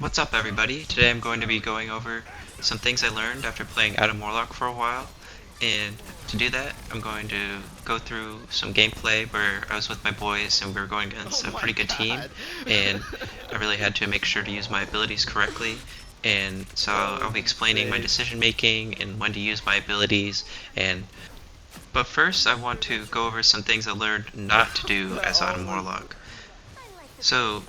What's up everybody? Today I'm going to be going over some things I learned after playing Adam Warlock for a while, and to do that I'm going to go through some gameplay where I was with my boys and we were going against a pretty good team, and I really had to make sure to use my abilities correctly, and so I'll be explaining my decision making and when to use my abilities. But first I want to go over some things I learned not to do as Adam Warlock. So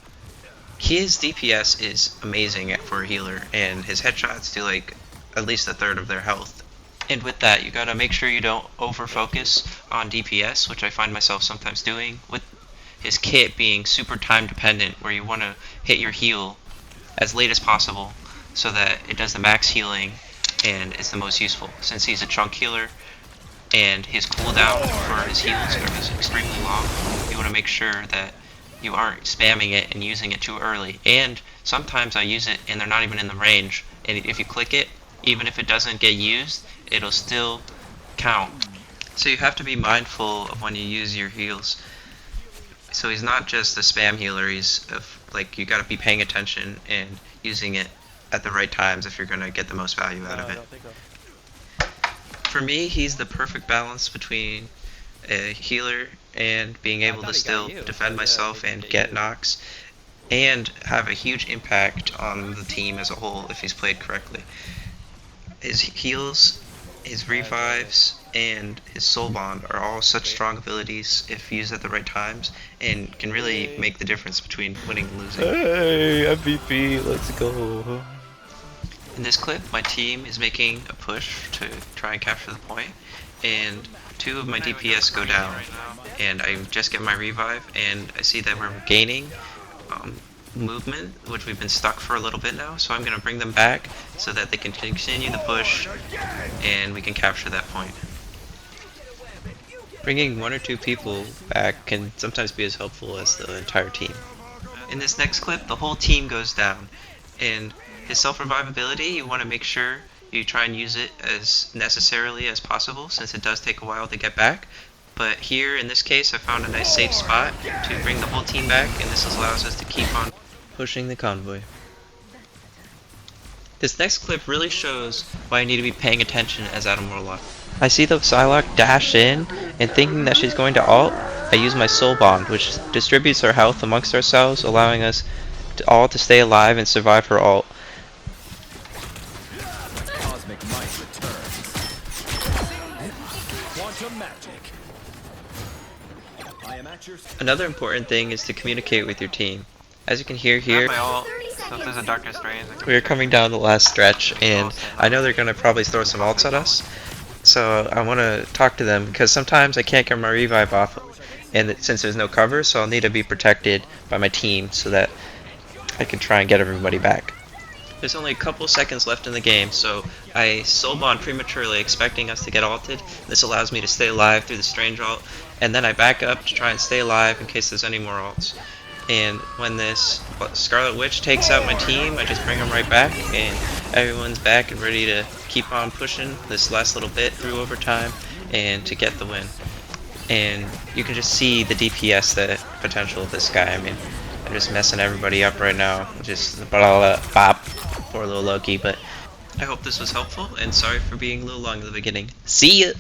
his DPS is amazing for a healer, and his headshots do like at least a third of their health. And with that, you gotta make sure you don't over focus on DPS, which I find myself sometimes doing, with his kit being super time dependent, where you want to hit your heal as late as possible so that it does the max healing and is the most useful. Since he's a chunk healer and his cooldown for his heals is extremely long, you want to make sure that you aren't spamming it and using it too early. And sometimes I use it and they're not even in the range, and if you click it, even if it doesn't get used, it'll still count. So you have to be mindful of when you use your heals. So he's not just a spam healer, you gotta be paying attention and using it at the right times if you're gonna get the most value out of it. For me, he's the perfect balance between a healer and being able to still defend myself and get knocks, and have a huge impact on the team as a whole if he's played correctly. His heals, his revives, and his soul bond are all such strong abilities if used at the right times, and can really make the difference between winning and losing. Hey, MVP, let's go. In this clip, my team is making a push to try and capture the point, and two of my DPS go down, and I just get my revive, and I see that we're gaining movement, which we've been stuck for a little bit now, so I'm going to bring them back so that they can continue the push and we can capture that point. Bringing one or two people back can sometimes be as helpful as the entire team. In this next clip, the whole team goes down, and his self-revive ability, you want to make sure you try and use it as necessarily as possible, since it does take a while to get back. But here, in this case, I found a nice safe spot to bring the whole team back, and this allows us to keep on pushing the convoy. This next clip really shows why I need to be paying attention as Adam Warlock. I see the Psylocke dash in, and thinking that she's going to ult, I use my soul bond, which distributes our health amongst ourselves, allowing us all to stay alive and survive her ult. Another important thing is to communicate with your team. As you can hear here, we are coming down the last stretch, and I know they're going to probably throw some ults at us, so I want to talk to them, because sometimes I can't get my revive off, and since there's no cover, so I'll need to be protected by my team so that I can try and get everybody back. There's only a couple seconds left in the game, so I soul bond prematurely, expecting us to get ulted. This allows me to stay alive through the strange ult, and then I back up to try and stay alive in case there's any more ults. And when this Scarlet Witch takes out my team, I just bring them right back, and everyone's back and ready to keep on pushing this last little bit through overtime and to get the win. And you can just see the DPS, the potential of this guy. I mean, I'm just messing everybody up right now. Just bop. Poor little Loki, but I hope this was helpful, and sorry for being a little long in the beginning. See ya!